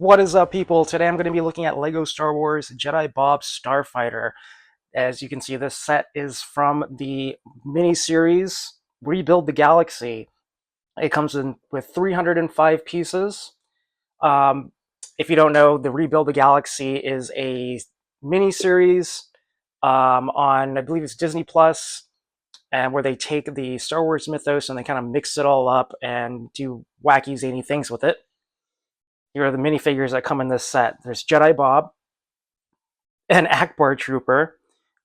What is up, people? Today I'm going to be looking at LEGO Star Wars Jedi Bob Starfighter. As you can see, this set is from the mini-series Rebuild the Galaxy. It comes in with 305 pieces. Um, if you don't know, the Rebuild the Galaxy is a mini-series on, I believe it's Disney Plus, and where they take the Star Wars mythos and they kind of mix it all up and do wacky, zany things with it. Here are the minifigures that come in this set. There's Jedi Bob, an Akbar trooper,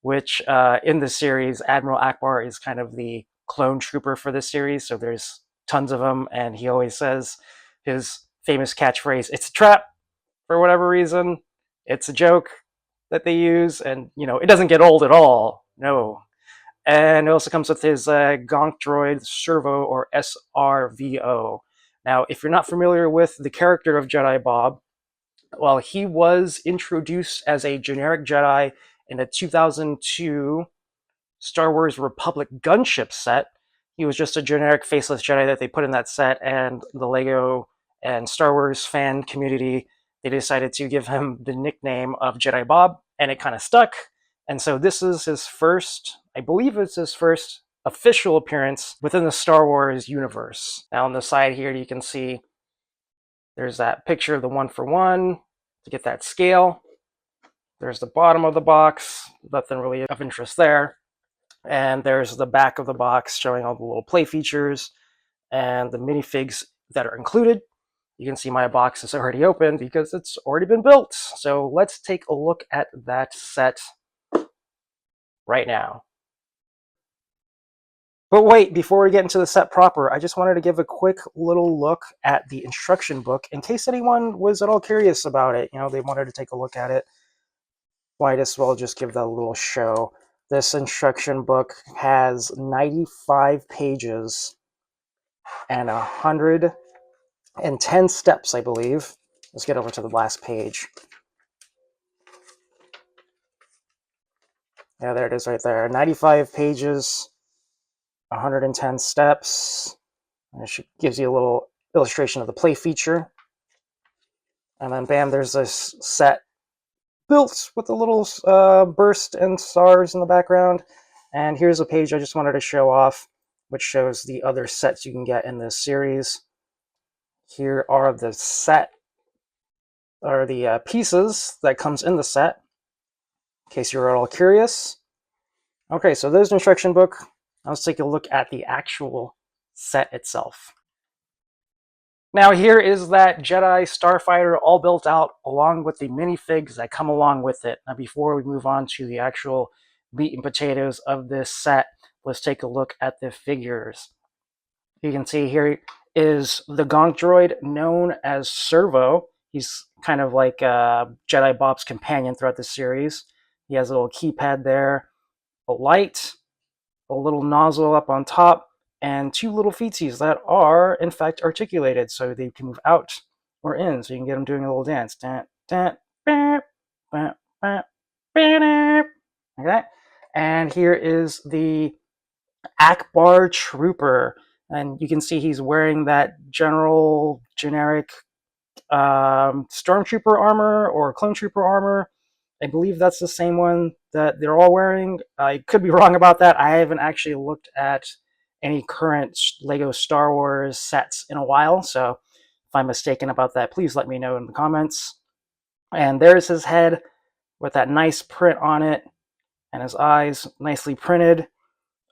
which in the series, Admiral Akbar is kind of the clone trooper for this series. So there's tons of them, and he always says his famous catchphrase, "It's a trap," for whatever reason. It's a joke that they use, and it doesn't get old at all. No. And it also comes with his Gonk Droid Servo, or SRVO. Now, if you're not familiar with the character of Jedi Bob, well, he was introduced as a generic Jedi in the 2002 Star Wars Republic gunship set. He was just a generic faceless Jedi that they put in that set, and the LEGO and Star Wars fan community, they decided to give him the nickname of Jedi Bob, and it kind of stuck. And so this is his first, I believe it's his first official appearance within the Star Wars universe. Now on the side here, you can see there's that picture of the 1-for-1 to get that scale. There's the bottom of the box, nothing really of interest there. And there's the back of the box showing all the little play features and the minifigs that are included. You can see my box is already open because it's already been built. So let's take a look at that set right now. But wait, before we get into the set proper, I just wanted to give a quick little look at the instruction book in case anyone was at all curious about it. They wanted to take a look at it. Might as well just give that a little show. This instruction book has 95 pages and 110 steps, I believe. Let's get over to the last page. Yeah, there it is right there. 95 pages, 110 steps. And it gives you a little illustration of the play feature. And then bam, there's this set built with a little burst and stars in the background. And here's a page I just wanted to show off, which shows the other sets you can get in this series. Here are the pieces that comes in the set, in case you're at all curious. Okay, so there's the instruction book. Now let's take a look at the actual set itself. Now here is that Jedi Starfighter all built out along with the minifigs that come along with it. Now before we move on to the actual meat and potatoes of this set, let's take a look at the figures. You can see here is the Gonk Droid known as Servo. He's kind of like Jedi Bob's companion throughout the series. He has a little keypad there, a light, a little nozzle up on top, and two little feetsies that are, in fact, articulated so they can move out or in, so you can get them doing a little dance. Okay, and here is the Akbar Trooper, and you can see he's wearing that generic Stormtrooper armor or Clone Trooper armor. I believe that's the same one that they're all wearing. I could be wrong about that. I haven't actually looked at any current LEGO Star Wars sets in a while, so if I'm mistaken about that, please let me know in the comments. And there's his head with that nice print on it, and his eyes nicely printed.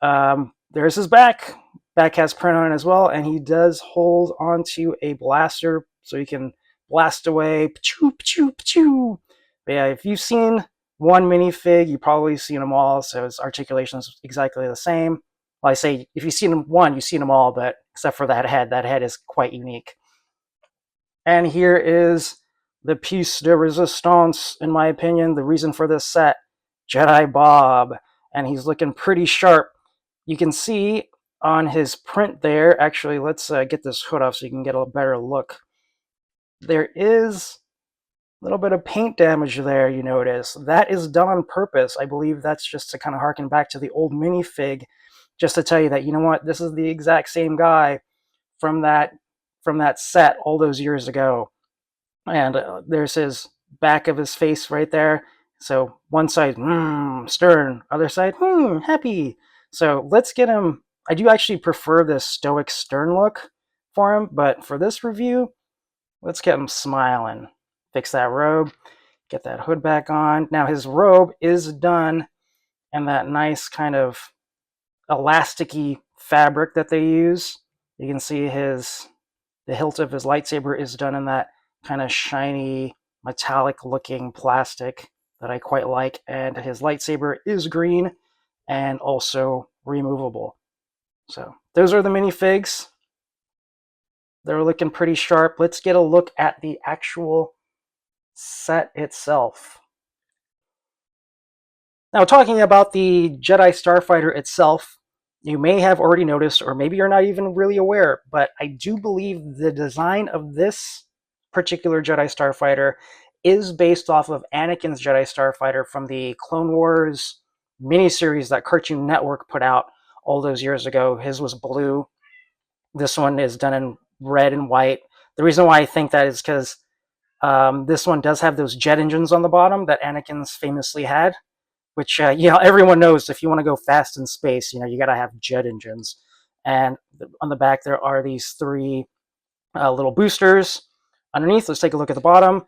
There's his back. Back has print on it as well, and he does hold onto a blaster so he can blast away. Pachoo, pachoo, pachoo. But yeah, if you've seen one minifig, you've probably seen them all, so his articulation is exactly the same. Well, I say if you've seen one, you've seen them all, but except for that head. That head is quite unique. And here is the piece de resistance, in my opinion, the reason for this set, Jedi Bob. And he's looking pretty sharp. You can see on his print there, actually, let's get this hood off so you can get a better look. There is a little bit of paint damage there, you notice. That is done on purpose. I believe that's just to kind of harken back to the old minifig, just to tell you that, you know what, this is the exact same guy from that set all those years ago. And there's his back of his face right there. So one side, stern, other side, happy. So let's get him. I do actually prefer this stoic stern look for him, but for this review, let's get him smiling. Fix that robe, get that hood back on. Now his robe is done in that nice kind of elasticy fabric that they use. You can see the hilt of his lightsaber is done in that kind of shiny, metallic looking plastic that I quite like. And his lightsaber is green and also removable. So those are the minifigs. They're looking pretty sharp. Let's get a look at the actual set itself. Now, talking about the Jedi Starfighter itself, you may have already noticed, or maybe you're not even really aware, but I do believe the design of this particular Jedi Starfighter is based off of Anakin's Jedi Starfighter from the Clone Wars miniseries that Cartoon Network put out all those years ago. His was blue. This one is done in red and white. The reason why I think that is because this one does have those jet engines on the bottom that Anakin's famously had, which everyone knows if you want to go fast in space, you got to have jet engines. And on the back there are these three little boosters. Underneath, let's take a look at the bottom.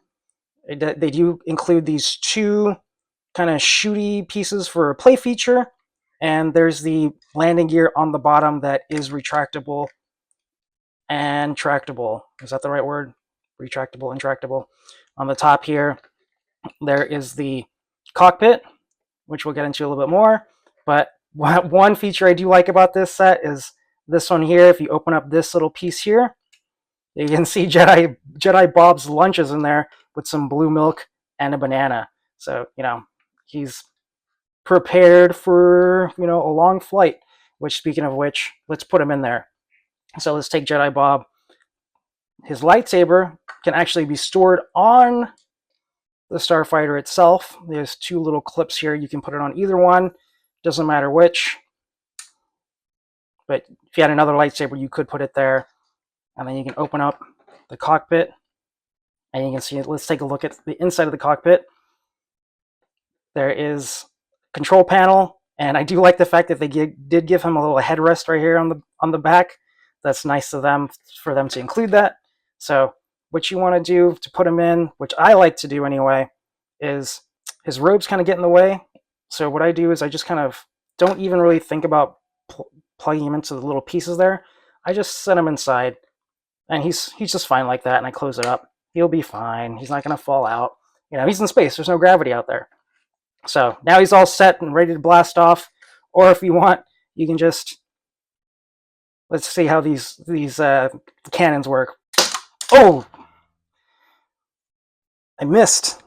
They do include these two kind of shooty pieces for a play feature, and there's the landing gear on the bottom that is retractable and tractable. Is that the right word? Retractable and tractable. On the top here, there is the cockpit, which we'll get into a little bit more. But one feature I do like about this set is this one here. If you open up this little piece here, you can see Jedi Bob's lunches in there with some blue milk and a banana. So, he's prepared for, a long flight, which, speaking of which, let's put him in there. So let's take Jedi Bob. His lightsaber can actually be stored on the Starfighter itself. There's two little clips here. You can put it on either one. Doesn't matter which. But if you had another lightsaber, you could put it there. And then you can open up the cockpit. And you can see, let's take a look at the inside of the cockpit. There is a control panel. And I do like the fact that they did give him a little headrest right here on the back. That's nice of them for them to include that. So what you want to do to put him in, which I like to do anyway, is his robes kind of get in the way. So what I do is I just kind of don't even really think about plugging him into the little pieces there. I just set him inside, and he's just fine like that, and I close it up. He'll be fine. He's not going to fall out. He's in space. There's no gravity out there. So now he's all set and ready to blast off. Or if you want, you can just... Let's see how these cannons work. Oh! I missed.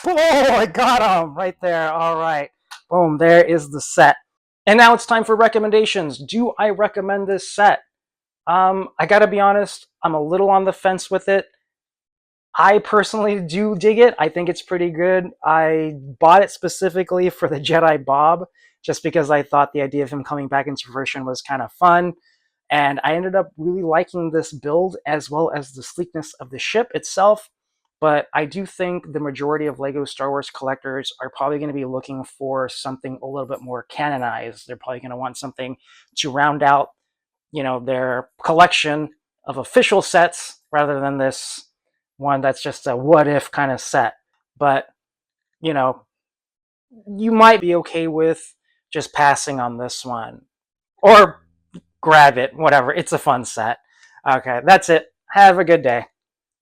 Oh, I got him right there. All right. Boom, there is the set. And now it's time for recommendations. Do I recommend this set? I gotta be honest, I'm a little on the fence with it. I personally do dig it. I think it's pretty good. I bought it specifically for the Jedi Bob, just because I thought the idea of him coming back into fruition was kind of fun. And I ended up really liking this build as well as the sleekness of the ship itself. But I do think the majority of LEGO Star Wars collectors are probably going to be looking for something a little bit more canonized. They're probably going to want something to round out, their collection of official sets rather than this one that's just a what-if kind of set. But, you might be okay with just passing on this one. Or grab it, whatever. It's a fun set. Okay, that's it. Have a good day.